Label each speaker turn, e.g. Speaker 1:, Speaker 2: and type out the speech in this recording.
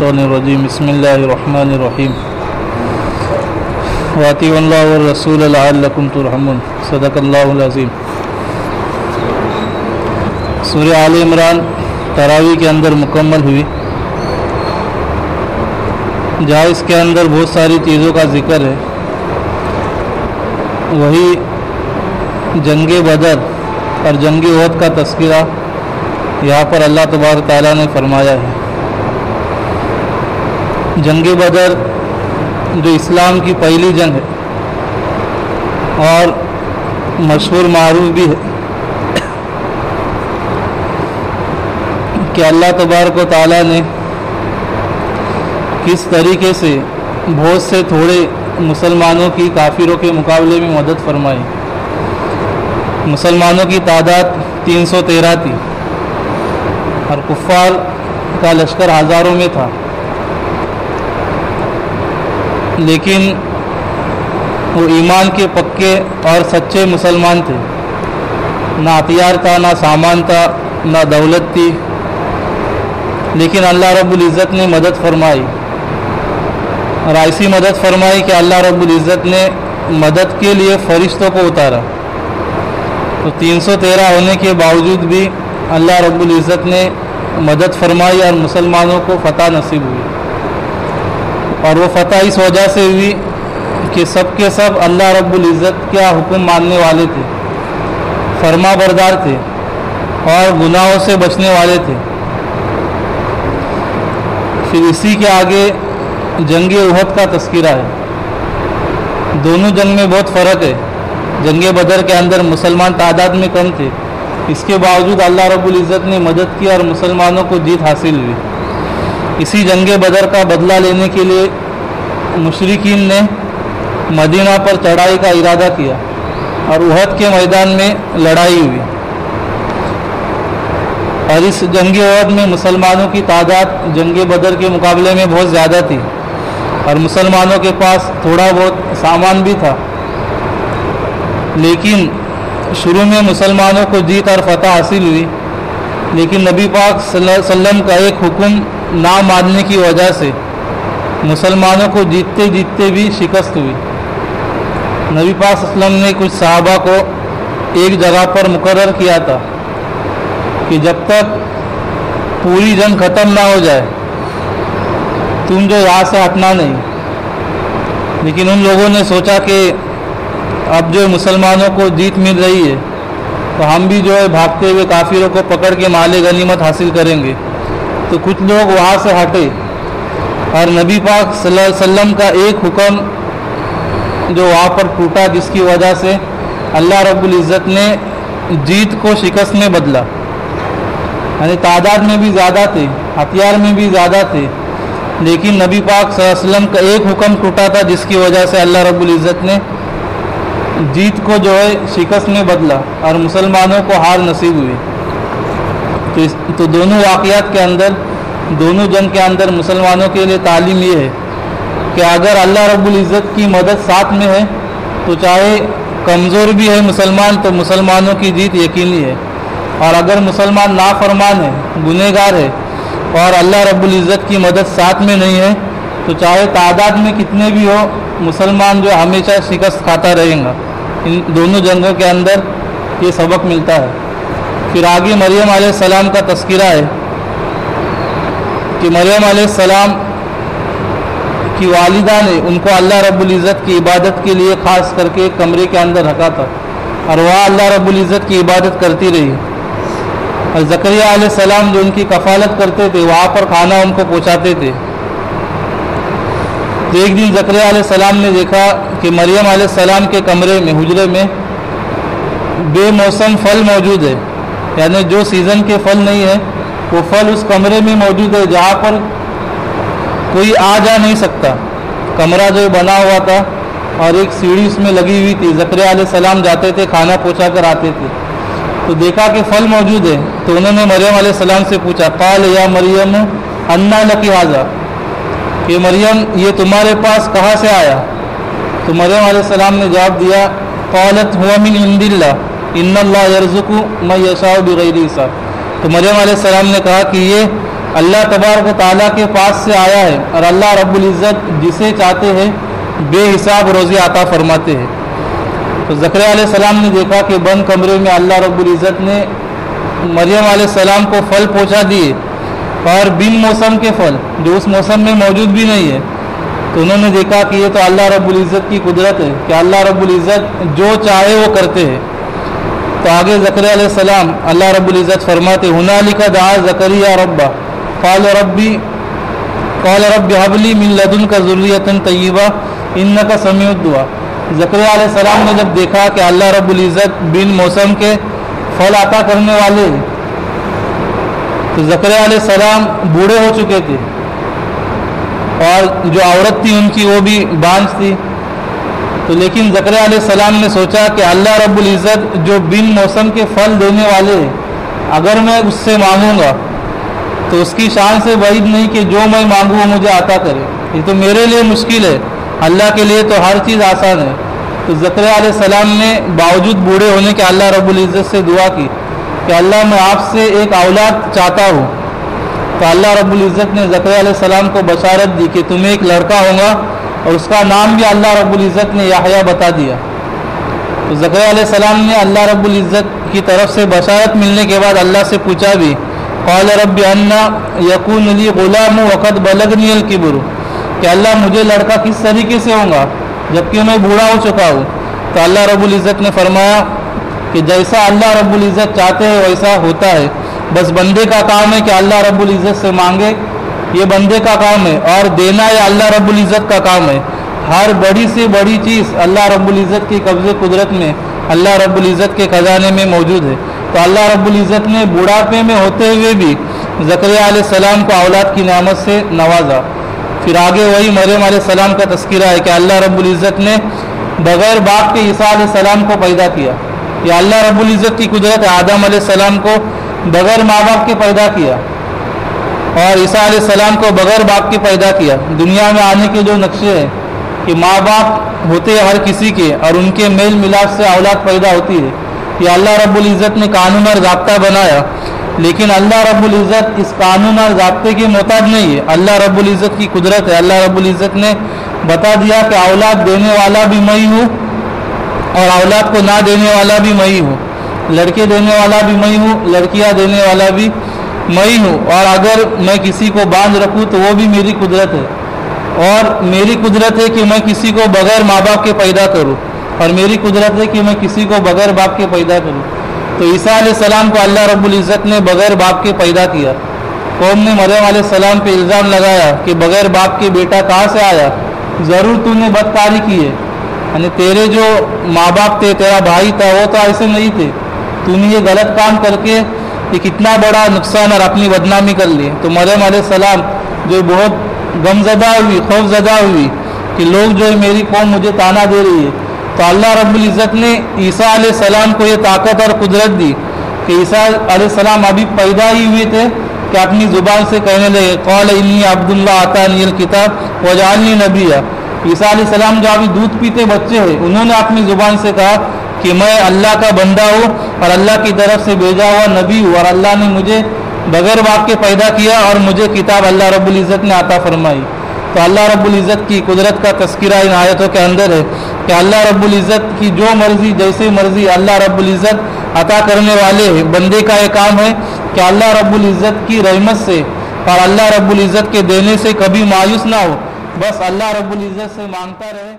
Speaker 1: الرجیم بسم اللہ الرحمن الرحیم واطیعوا اللہ والرسول لعلکم ترحمون صدق اللہ العظیم۔ سورہ آل عمران تراویح کے اندر مکمل ہوئی، جہاں اس کے اندر بہت ساری چیزوں کا ذکر ہے، وہی جنگ بدر اور جنگ احد کا تذکرہ یہاں پر اللہ تبارک تعالیٰ نے فرمایا ہے۔ جنگ بدر جو اسلام کی پہلی جنگ ہے اور مشہور معروف بھی ہے کہ اللہ تبارک و تعالیٰ نے کس طریقے سے بہت سے تھوڑے مسلمانوں کی کافروں کے مقابلے میں مدد فرمائی۔ مسلمانوں کی تعداد 313 تھی اور کفار کا لشکر ہزاروں میں تھا، لیکن وہ ایمان کے پکے اور سچے مسلمان تھے، نہ ہتھیار تھا، نہ سامان تھا، نہ دولت تھی، لیکن اللہ رب العزت نے مدد فرمائی اور ایسی مدد فرمائی کہ اللہ رب العزت نے مدد کے لیے فرشتوں کو اتارا۔ تو 313 ہونے کے باوجود بھی اللہ رب العزت نے مدد فرمائی اور مسلمانوں کو فتح نصیب ہوئی، اور وہ فتح اس وجہ سے ہوئی کہ سب کے سب اللہ رب العزت کا حکم ماننے والے تھے، فرما بردار تھے اور گناہوں سے بچنے والے تھے۔ پھر اسی کے آگے جنگ احد کا تذکرہ ہے۔ دونوں جنگ میں بہت فرق ہے۔ جنگ بدر کے اندر مسلمان تعداد میں کم تھے، اس کے باوجود اللہ رب العزت نے مدد کی اور مسلمانوں کو جیت حاصل ہوئی۔ اسی جنگ بدر کا بدلہ لینے کے لیے مشرکین نے مدینہ پر چڑھائی کا ارادہ کیا اور احد کے میدان میں لڑائی ہوئی، اور اس جنگ احد میں مسلمانوں کی تعداد جنگ بدر کے مقابلے میں بہت زیادہ تھی، اور مسلمانوں کے پاس تھوڑا بہت سامان بھی تھا، لیکن شروع میں مسلمانوں کو جیت اور فتح حاصل ہوئی، لیکن نبی پاک صلی اللہ علیہ وسلم کا ایک حکم نہ ماننے کی وجہ سے مسلمانوں کو جیتتے جیتتے بھی شکست ہوئی۔ نبی پاک صلی اللہ علیہ وسلم نے کچھ صحابہ کو ایک جگہ پر مقرر کیا تھا کہ جب تک پوری جنگ ختم نہ ہو جائے تم جو یہاں سے ہٹنا نہیں، لیکن ان لوگوں نے سوچا کہ اب جو مسلمانوں کو جیت مل رہی ہے تو ہم بھی جو ہے بھاگتے ہوئے کافروں کو پکڑ کے مال غنیمت حاصل کریں گے، تو کچھ لوگ وہاں سے ہٹے، اور نبی پاک صلی اللہ علیہ وسلم کا ایک حکم جو وہاں پر ٹوٹا، جس کی وجہ سے اللہ رب العزت نے جیت کو شکست میں بدلا۔ یعنی تعداد میں بھی زیادہ تھے، ہتھیار میں بھی زیادہ تھے، لیکن نبی پاک صلی اللہ علیہ وسلم کا ایک حکم ٹوٹا تھا، جس کی وجہ سے اللہ رب العزت نے جیت کو جو ہے شکست میں بدلا اور مسلمانوں کو ہار نصیب ہوئی۔ تو دونوں واقعات کے اندر، دونوں جنگ کے اندر مسلمانوں کے لیے تعلیم یہ ہے کہ اگر اللہ رب العزت کی مدد ساتھ میں ہے تو چاہے کمزور بھی ہے مسلمان تو مسلمانوں کی جیت یقینی ہے، اور اگر مسلمان نافرمان ہے، گنہگار ہے، اور اللہ رب العزت کی مدد ساتھ میں نہیں ہے تو چاہے تعداد میں کتنے بھی ہو، مسلمان جو ہمیشہ شکست کھاتا رہے گا۔ ان دونوں جنگوں کے اندر یہ سبق ملتا ہے۔ پھر آگے مریم علیہ السلام کا تذکرہ ہے کہ مریم علیہ السلام کی والدہ نے ان کو اللہ رب العزت کی عبادت کے لیے خاص کر کے ایک کمرے کے اندر رکھا تھا، اور وہاں اللہ رب العزت کی عبادت کرتی رہی، اور زکریا علیہ السلام جو ان کی کفالت کرتے تھے وہاں پر کھانا ان کو پہنچاتے تھے۔ تو ایک دن زکریا علیہ السلام نے دیکھا کہ مریم علیہ السلام کے کمرے میں، حجرے میں بے موسم پھل موجود ہے، یعنی جو سیزن کے پھل نہیں ہے وہ پھل اس کمرے میں موجود ہے، جہاں پر کوئی آ جا نہیں سکتا۔ کمرہ جو بنا ہوا تھا اور ایک سیڑھی اس میں لگی ہوئی تھی، زکریا علیہ السلام جاتے تھے، کھانا پہنچا کر آتے تھے، تو دیکھا کہ پھل موجود ہے، تو انہوں نے مریم علیہ السلام سے پوچھا، قال یا مریم انا لکی ھذا، کہ مریم یہ تمہارے پاس کہاں سے آیا؟ تو مریم علیہ السلام نے جواب دیا، قالت هو من عند اللہ ان اللہ یرزق من یشاء بغیر حساب۔ تو مریم علیہ السلام نے کہا کہ یہ اللہ تبارک و تعالیٰ کے پاس سے آیا ہے اور اللہ رب العزت جسے چاہتے ہیں بے حساب روزی عطا فرماتے ہیں۔ تو زکریا علیہ السلام نے دیکھا کہ بند کمرے میں اللہ رب العزت نے مریم علیہ السلام کو پھل پہنچا دیے، اور بن موسم کے پھل جو اس موسم میں موجود بھی نہیں ہے۔ تو انہوں نے دیکھا کہ یہ تو اللہ رب العزت کی قدرت ہے کہ اللہ رب العزت جو چاہے وہ کرتے ہیں۔ تو آگے زکریا علیہ السلام اللہ رب العزت فرماتے ہنالک دعا زکریا ربہ قال رب هب لي من لدنك ذریۃ طیبہ انک سمیع الدعاء۔ زکریا علیہ السلام نے جب دیکھا کہ اللہ رب العزت بن موسم کے پھل عطا کرنے والے ہیں، تو زکریا علیہ السلام بوڑھے ہو چکے تھے اور جو عورت تھی ان کی وہ بھی بانجھ تھی۔ تو لیکن زکریا علیہ السلام نے سوچا کہ اللہ رب العزت جو بن موسم کے پھل دینے والے ہیں، اگر میں اس سے مانگوں گا تو اس کی شان سے بعید نہیں کہ جو میں مانگوں وہ مجھے عطا کرے۔ یہ تو میرے لیے مشکل ہے، اللہ کے لیے تو ہر چیز آسان ہے۔ تو زکریا علیہ السلام نے باوجود بوڑھے ہونے کے اللہ رب العزت سے دعا کی کہ اللہ میں آپ سے ایک اولاد چاہتا ہوں۔ تو اللہ رب العزت نے زکریا علیہ السلام کو بشارت دی کہ تمہیں ایک لڑکا ہوگا، اور اس کا نام بھی اللہ رب العزت نے یحییٰ بتا دیا۔ تو زکریا علیہ السلام نے اللہ رب العزت کی طرف سے بشارت ملنے کے بعد اللہ سے پوچھا بھی قال رب انا یکون لی غلام وقد بلغنی الکبر، کہ اللہ مجھے لڑکا کس طریقے سے ہوگا جبکہ میں بوڑھا ہو چکا ہوں۔ تو اللہ رب العزت نے فرمایا کہ جیسا اللہ رب العزت چاہتے ہیں ویسا ہوتا ہے، بس بندے کا کام ہے کہ اللہ رب العزت سے مانگے، یہ بندے کا کام ہے، اور دینا یہ اللہ رب العزت کا کام ہے۔ ہر بڑی سے بڑی چیز اللہ رب العزت کی قبضے قدرت میں، اللہ رب العزت کے خزانے میں موجود ہے۔ تو اللہ رب العزت نے بڑھاپے میں ہوتے ہوئے بھی زکریا علیہ السلام کو اولاد کی نعمت سے نوازا۔ پھر آگے وہی مریم علیہ السلام کا تذکرہ ہے کہ اللہ رب العزت نے بغیر باپ کے عیسیٰ علیہ السلام کو پیدا کیا۔ یہ اللہ رب العزت کی قدرت ہے، آدم علیہ السلام کو بغیر ماں باپ کے پیدا کیا، اور عیسیٰ علیہ السلام کو بغیر باپ کے پیدا کیا۔ دنیا میں آنے کے جو نقشے ہیں کہ ماں باپ ہوتے ہیں ہر کسی کے، اور ان کے میل ملاپ سے اولاد پیدا ہوتی ہے، یہ اللہ رب العزت نے قانون اور ضابطہ بنایا۔ لیکن اللہ رب العزت اس قانون اور ضابطے کے محتاج نہیں ہے، اللہ رب العزت کی قدرت ہے۔ اللہ رب العزت نے بتا دیا کہ اولاد دینے والا بھی میں ہی ہوں اور اولاد کو نہ دینے والا بھی میں ہی ہوں، لڑکے دینے والا بھی میں ہی ہوں، لڑکیاں دینے والا بھی میں ہی ہوں، اور اگر میں کسی کو باندھ رکھوں تو وہ بھی میری قدرت ہے، اور میری قدرت ہے کہ میں کسی کو بغیر ماں باپ کے پیدا کروں، اور میری قدرت ہے کہ میں کسی کو بغیر باپ کے پیدا کروں۔ تو عیسیٰ علیہ السلام کو اللہ رب العزت نے بغیر باپ کے پیدا کیا۔ قوم نے مریم علیہ السلام پہ الزام لگایا کہ بغیر باپ کے بیٹا کہاں سے آیا، ضرور تو نے بدکاری کی ہے، یعنی تیرے جو ماں باپ تھے، تیرا بھائی تھا، وہ تو ایسے نہیں تھے، تو نے یہ غلط کام کر کے یہ کتنا بڑا نقصان اور اپنی بدنامی کر لی۔ تو مریم علیہ السلام جو بہت غمزدہ ہوئی، خوف زدہ ہوئی کہ لوگ جو ہے میری قوم مجھے تانا دے رہی ہے۔ تو اللہ رب العزت نے عیسیٰ علیہ السلام کو یہ طاقت اور قدرت دی کہ عیسیٰ علیہ السلام ابھی پیدا ہی ہوئے تھے کہ اپنی زبان سے کہنے لگے قال انی عبد اللہ آتانی الکتاب وجعلنی نبیا۔ عیسیٰ علیہ السلام جو ابھی دودھ پیتے بچے ہیں، انہوں نے اپنی زبان سے کہا کہ میں اللہ کا بندہ ہوں اور اللہ کی طرف سے بھیجا ہوا نبی ہوں، اور اللہ نے مجھے بغیر باپ کے پیدا کیا اور مجھے کتاب اللہ رب العزت نے عطا فرمائی۔ تو اللہ رب العزت کی قدرت کا تذکرہ ان آیتوں کے اندر ہے کہ اللہ رب العزت کی جو مرضی جیسے مرضی اللہ رب العزت عطا کرنے والے ہیں۔ بندے کا یہ کام ہے کہ اللہ رب العزت کی رحمت سے اور اللہ رب العزت کے دینے سے کبھی مایوس نہ ہو، بس اللہ رب العزت سے مانگتا رہے۔